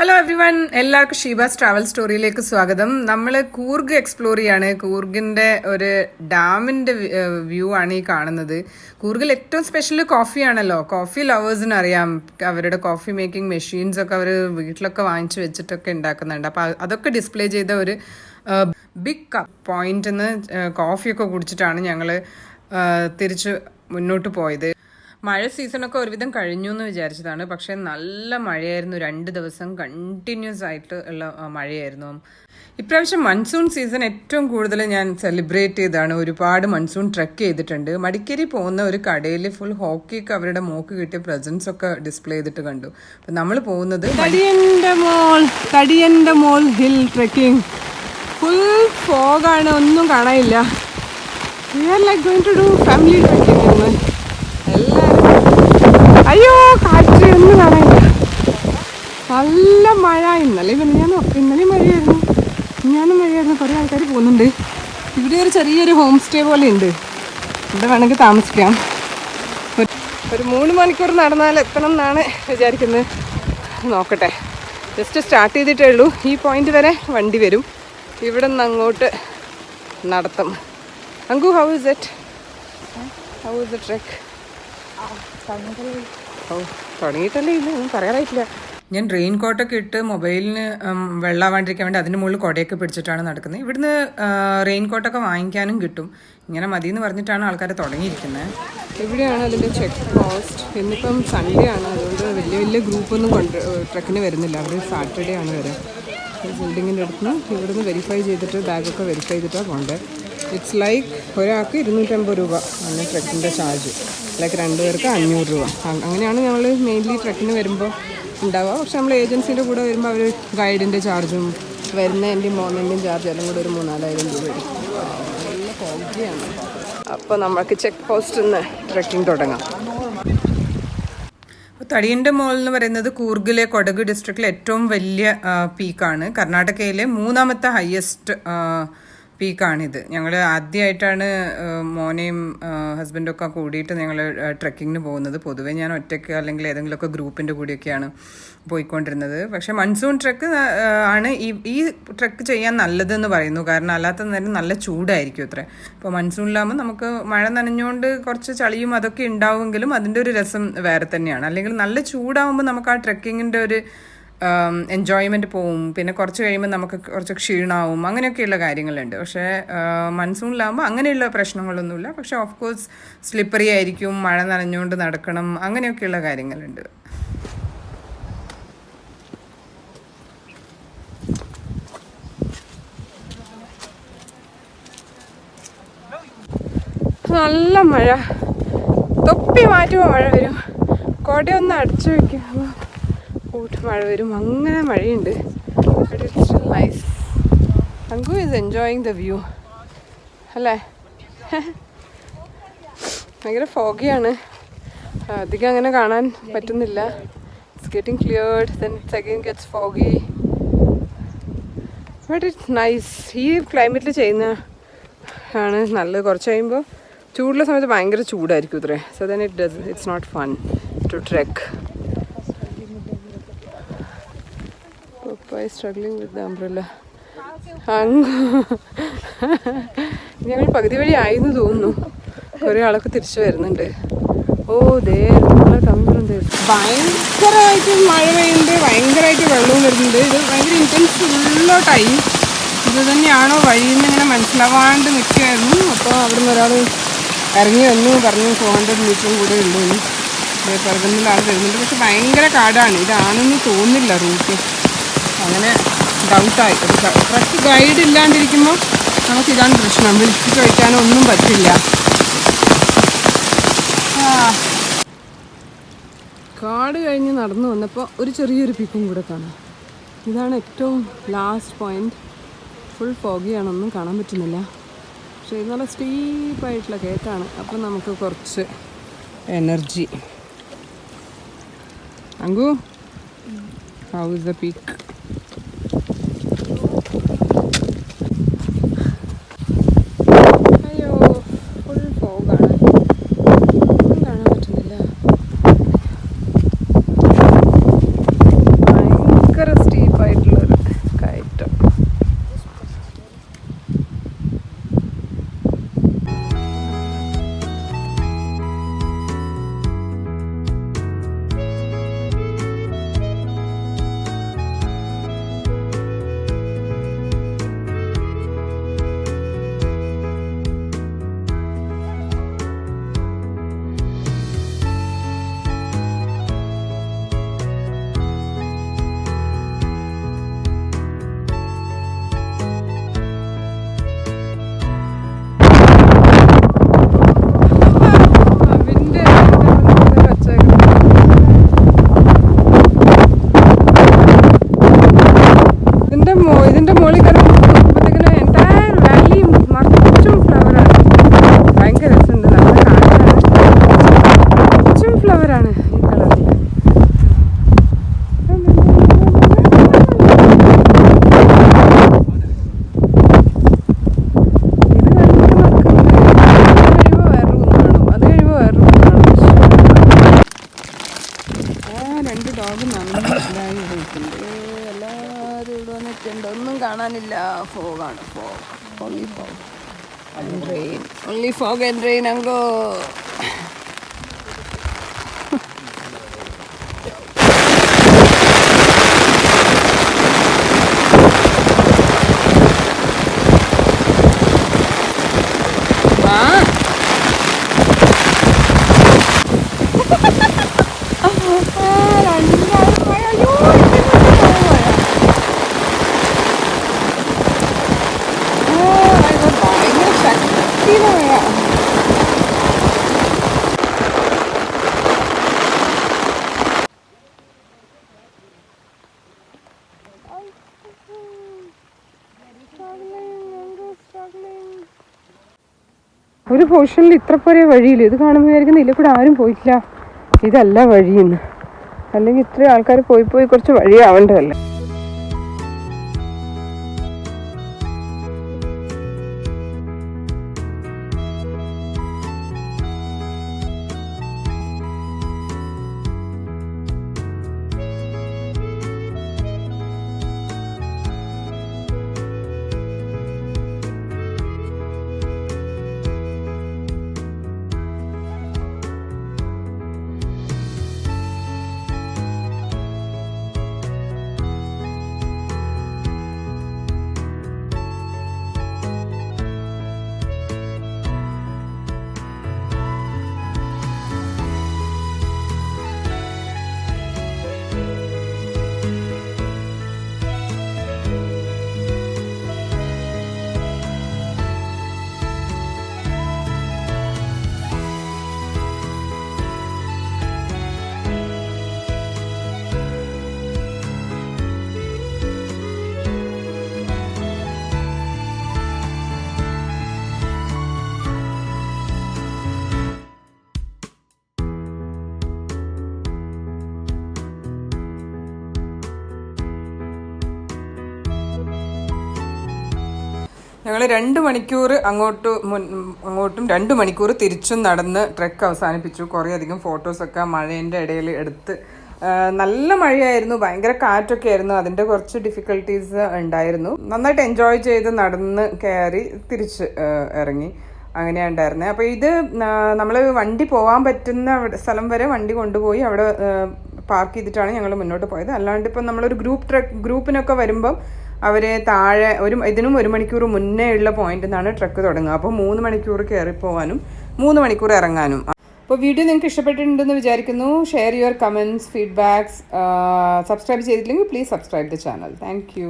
Hello everyone, എല്ലാവർക്കും Sheeba's travel സ്റ്റോറിയിലേക്ക് സ്വാഗതം. നമ്മൾ കൂർഗ് എക്സ്പ്ലോർ ചെയ്യാണ്. കൂർഗിന്റെ ഒരു ഡാമിന്റെ വ്യൂ ആണ് ഈ കാണുന്നത്. കൂർഗിൽ ഏറ്റവും സ്പെഷ്യൽ കോഫിയാണല്ലോ. കോഫി ലവേഴ്സിന് അറിയാം, അവരുടെ കോഫി മേക്കിംഗ് മെഷീൻസ് ഒക്കെ അവർ വീട്ടിലൊക്കെ വാങ്ങിച്ചു വെച്ചിട്ടൊക്കെ ഉണ്ടാക്കുന്നുണ്ട്. അപ്പൊ അതൊക്കെ ഡിസ്പ്ലേ ചെയ്ത ഒരു ബിഗ് കപ്പ് പോയിന്റിൽ നിന്ന് കോഫിയൊക്കെ കുടിച്ചിട്ടാണ് ഞങ്ങൾ തിരിച്ച് മുന്നോട്ട് പോയത്. മഴ സീസണൊക്കെ ഒരുവിധം കഴിഞ്ഞു എന്ന് വിചാരിച്ചതാണ്, പക്ഷെ നല്ല മഴയായിരുന്നു. 2 ദിവസം കണ്ടിന്യൂസ് ആയിട്ട് ഉള്ള മഴയായിരുന്നു. ഇപ്രാവശ്യം മൺസൂൺ സീസൺ ഏറ്റവും കൂടുതൽ ഞാൻ സെലിബ്രേറ്റ് ചെയ്താണ്. ഒരുപാട് മൺസൂൺ ട്രെക്ക് ചെയ്തിട്ടുണ്ട്. മടിക്കേരി പോകുന്ന ഒരു കടയിൽ ഫുൾ ഹോക്കിക്ക് അവരുടെ മോക്ക് കിട്ടിയ പ്രസൻസ് ഒക്കെ ഡിസ്പ്ലേ ചെയ്തിട്ട് കണ്ടു. അപ്പം നമ്മൾ പോകുന്നത് തടിയൻഡമോൾ ഹിൽ ട്രെക്കിംഗ്. ഫുൾ ഫോഗാണ്, ഒന്നും കാണാനില്ല. We are like going to do family trekking എന്ന്. അയ്യോ, കാറ്റ് ഒന്നും കാണാനില്ല. നല്ല മഴ. ഇന്നലെയും മഴയായിരുന്നു. കുറേ ആൾക്കാർ പോകുന്നുണ്ട്. ഇവിടെ ഒരു ചെറിയൊരു ഹോം സ്റ്റേ പോലെ ഉണ്ട്. ഇവിടെ വേണമെങ്കിൽ താമസിക്കാം. ഒരു 3 മണിക്കൂർ നടന്നാൽ എത്തണം എന്നാണ് വിചാരിക്കുന്നത്. നോക്കട്ടെ, ജസ്റ്റ് സ്റ്റാർട്ട് ചെയ്തിട്ടേ ഉള്ളൂ. ഈ പോയിന്റ് വരെ വണ്ടി വരും. ഇവിടെ നിന്ന് അങ്ങോട്ട് നടത്തും. Anku, how is the trek? തുടങ്ങിയിട്ടല്ലേ ഇല്ല, ഒന്നും പറയാറായിട്ടില്ല. ഞാൻ റെയിൻ കോട്ടൊക്കെ ഇട്ട് മൊബൈലിന് വെള്ളമാവാണ്ടിരിക്കാൻ വേണ്ടി അതിൻ്റെ മുകളിൽ കുടയൊക്കെ പിടിച്ചിട്ടാണ് നടക്കുന്നത്. ഇവിടുന്ന് റെയിൻ കോട്ടൊക്കെ വാങ്ങിക്കാനും കിട്ടും. ഇങ്ങനെ മതി എന്ന് പറഞ്ഞിട്ടാണ് ആൾക്കാർ തുടങ്ങിയിരിക്കുന്നത്. ഇവിടെയാണ് അതിൻ്റെ ചെക്ക് പോസ്റ്റ്. ഇന്നിപ്പം സൺഡേ ആണ്, അതുകൊണ്ട് വലിയ ഗ്രൂപ്പൊന്നും ട്രക്കിന് വരുന്നില്ല. അവർ സാറ്റർഡേ ആണ് വരിക. ബിൽഡിങ്ങിൻ്റെ അടുത്ത് ഇവിടുന്ന് വെരിഫൈ ചെയ്തിട്ട് ബാഗൊക്കെ വെരിഫൈ ചെയ്തിട്ടാണ് പോകേണ്ടത്. ഇറ്റ്സ് ലൈക്ക് ഒരാൾക്ക് 250 രൂപ ആണ് ട്രക്കിൻ്റെ ചാർജ്. ലൈക്ക് 2 പേർക്ക് 500 രൂപ. അങ്ങനെയാണ് ഞങ്ങൾ മെയിൻലി ട്രക്കിന് വരുമ്പോൾ ഉണ്ടാവുക. പക്ഷെ നമ്മൾ ഏജൻസിൻ്റെ കൂടെ വരുമ്പോൾ അവർ ഗൈഡിൻ്റെ ചാർജും വരുന്നതിൻ്റെയും പോകുന്നതിൻ്റെയും ചാർജ് എല്ലാം കൂടെ ഒരു 3,000-4,000 രൂപ എടുക്കും. നല്ല കോഗിയാണ്. അപ്പോൾ നമുക്ക് ചെക്ക് പോസ്റ്റിൽ നിന്ന് ട്രക്കിംഗ് തുടങ്ങാം. തടിയൻഡമോൾ എന്ന് പറയുന്നത് കൂർഗിലെ കൊടക് ഡിസ്ട്രിക്റ്റിലെ ഏറ്റവും വലിയ പീക്കാണ്. കർണാടകയിലെ 3ാമത്തെ ഹയസ്റ്റ് പീക്കാണിത്. ഞങ്ങൾ ആദ്യമായിട്ടാണ് മോനെയും ഹസ്ബൻഡൊക്കെ കൂടിയിട്ട് ഞങ്ങൾ ട്രെക്കിങ്ങിന് പോകുന്നത്. പൊതുവേ ഞാൻ ഒറ്റയ്ക്ക് അല്ലെങ്കിൽ ഏതെങ്കിലുമൊക്കെ ഗ്രൂപ്പിൻ്റെ കൂടിയൊക്കെയാണ് പോയിക്കൊണ്ടിരുന്നത്. പക്ഷേ മൺസൂൺ ട്രെക്ക് ആണ് ഈ ട്രെക്ക് ചെയ്യാൻ നല്ലതെന്ന് പറയുന്നു. കാരണം അല്ലാത്ത നേരം നല്ല ചൂടായിരിക്കും അത്രേ. ഇപ്പോൾ മൺസൂണിലാകുമ്പോൾ നമുക്ക് മഴ നനഞ്ഞുകൊണ്ട് കുറച്ച് ചളിയും അതൊക്കെ ഉണ്ടാവുമെങ്കിലും അതിൻ്റെ ഒരു രസം വേറെ തന്നെയാണ്. അല്ലെങ്കിൽ നല്ല ചൂടാകുമ്പോൾ നമുക്ക് ആ ട്രെക്കിങ്ങിൻ്റെ ഒരു എൻജോയ്മെൻറ്റ് പോവും. പിന്നെ കുറച്ച് കഴിയുമ്പോൾ നമുക്ക് കുറച്ച് ക്ഷീണമാവും. അങ്ങനെയൊക്കെയുള്ള കാര്യങ്ങളുണ്ട്. പക്ഷേ മൺസൂണിലാകുമ്പോൾ അങ്ങനെയുള്ള പ്രശ്നങ്ങളൊന്നുമില്ല. പക്ഷേ ഓഫ് കോഴ്സ് സ്ലിപ്പറി ആയിരിക്കും, മഴ നനഞ്ഞുകൊണ്ട് നടക്കണം, അങ്ങനെയൊക്കെയുള്ള കാര്യങ്ങളുണ്ട്. നല്ല മഴ, തൊപ്പി മാറ്റുമ്പോൾ മഴ വരും. കൊടയൊന്ന് അടച്ചു വയ്ക്കും, മഴ വരും. അങ്ങനെ മഴയുണ്ട്. Nice. Anku is enjoying the view അല്ലേ? ഭയങ്കര ഫോഗിയാണ്, അധികം അങ്ങനെ കാണാൻ പറ്റുന്നില്ല. It's getting cleared, then it's again gets foggy. But it's nice. ഈ ക്ലൈമറ്റിൽ ചെയ്യുന്ന ആണ് നല്ലത്. കുറച്ച് കഴിയുമ്പോൾ ചൂടുള്ള സമയത്ത് ഭയങ്കര ചൂടായിരിക്കും ഇത്രേ. So then it's not fun to trek. Struggling with the umbrella. ഞങ്ങൾ പകുതി വഴി ആയെന്ന് തോന്നുന്നു. കുറേ ആളൊക്കെ തിരിച്ചു വരുന്നുണ്ട്. ഓ ദേ ഭയങ്കരമായിട്ട് മഴ പെയ്യുന്നുണ്ട്, ഭയങ്കരമായിട്ട് വെള്ളവും വരുന്നുണ്ട്. ഇത് ഭയങ്കര ഇൻറ്റൻസ് ഫുള്ളോട്ടായി. ഇത് തന്നെയാണോ വഴിയിൽ നിന്ന് ഇങ്ങനെ മനസ്സിലാവാണ്ട് നിൽക്കുകയായിരുന്നു. അപ്പോൾ അവിടെ നിന്ന് ഒരാൾ ഇറങ്ങി വന്നു, പറഞ്ഞു 400 മീറ്ററും കൂടെ ഉള്ളൂ. പുറകുന്നിൽ ആൾ വരുന്നുണ്ട്. പക്ഷെ ഭയങ്കര കാടാണ്. ഇതാണെന്ന് തോന്നില്ല റൂട്ട്. അങ്ങനെ ഡൗട്ടായി. ഫ്രഷ് ഗൈഡ് ഇല്ലാണ്ടിരിക്കുമ്പോൾ നമുക്കിതാണ് പ്രശ്നം. വിളിച്ച് ചോദിക്കാനോ ഒന്നും പറ്റില്ല. കാട് കഴിഞ്ഞ് നടന്നു വന്നപ്പോൾ ഒരു ചെറിയൊരു പീക്കും കൂടെ കാണാം. ഇതാണ് ഏറ്റവും ലാസ്റ്റ് പോയിന്റ്. ഫുൾ ഫോഗിയാണ്, ഒന്നും കാണാൻ പറ്റുന്നില്ല. പക്ഷേ ഇത് നല്ല സ്റ്റീപ്പായിട്ടുള്ള കയറ്റാണ്. അപ്പം നമുക്ക് കുറച്ച് energy. Anku, how is the peak? വന്നിട്ടുണ്ട്. എല്ലാവരും ഇവിടെ വന്നിട്ടുണ്ട്. ഒന്നും കാണാനില്ല. ഫോഗാണ്. Only fog and rain. Only fog and rain അങ്ങോ. ഒരു പോർഷനിൽ ഇത്ര പോരെ വഴിയില്ല. ഇത് കാണുമ്പോൾ വിചാരിക്കുന്ന ഇതിൽ കൂടെ ആരും പോയിട്ടില്ല, ഇതല്ല വഴിയെന്ന്. അല്ലെങ്കിൽ ഇത്രയും ആൾക്കാർ പോയി കുറച്ച് വഴിയാവേണ്ടതല്ലേ. ഞങ്ങൾ 2 മണിക്കൂർ അങ്ങോട്ടും 2 മണിക്കൂർ തിരിച്ചും നടന്ന് ട്രെക്ക് അവസാനിപ്പിച്ചു. കുറേയധികം ഫോട്ടോസൊക്കെ മഴേൻ്റെ ഇടയിൽ എടുത്ത്. നല്ല മഴയായിരുന്നു, ഭയങ്കര കാറ്റൊക്കെ ആയിരുന്നു. അതിൻ്റെ കുറച്ച് ഡിഫിക്കൽട്ടീസ് ഉണ്ടായിരുന്നു. നന്നായിട്ട് എൻജോയ് ചെയ്ത് നടന്ന് കയറി തിരിച്ച് ഇറങ്ങി. അങ്ങനെയാണ് ഉണ്ടായിരുന്നത്. അപ്പോൾ ഇത് നമ്മൾ വണ്ടി പോകാൻ പറ്റുന്ന സ്ഥലം വരെ വണ്ടി കൊണ്ടുപോയി അവിടെ പാർക്ക് ചെയ്തിട്ടാണ് ഞങ്ങൾ മുന്നോട്ട് പോയത്. അല്ലാണ്ട് ഇപ്പം നമ്മളൊരു ഗ്രൂപ്പിനൊക്കെ വരുമ്പം അവർ താഴെ ഇതിനും 1 മണിക്കൂർ മുന്നേ ഉള്ള പോയിന്റിൽ നിന്നാണ് ട്രക്ക് തുടങ്ങുക. അപ്പോൾ 3 മണിക്കൂർ കയറി പോകാനും 3 മണിക്കൂർ ഇറങ്ങാനും. അപ്പോൾ വീഡിയോ നിങ്ങൾക്ക് ഇഷ്ടപ്പെട്ടിട്ടുണ്ടെന്ന് വിചാരിക്കുന്നു. Share your comments, feedbacks. Subscribe ചെയ്തിട്ടില്ലെങ്കിൽ please subscribe the channel. Thank U.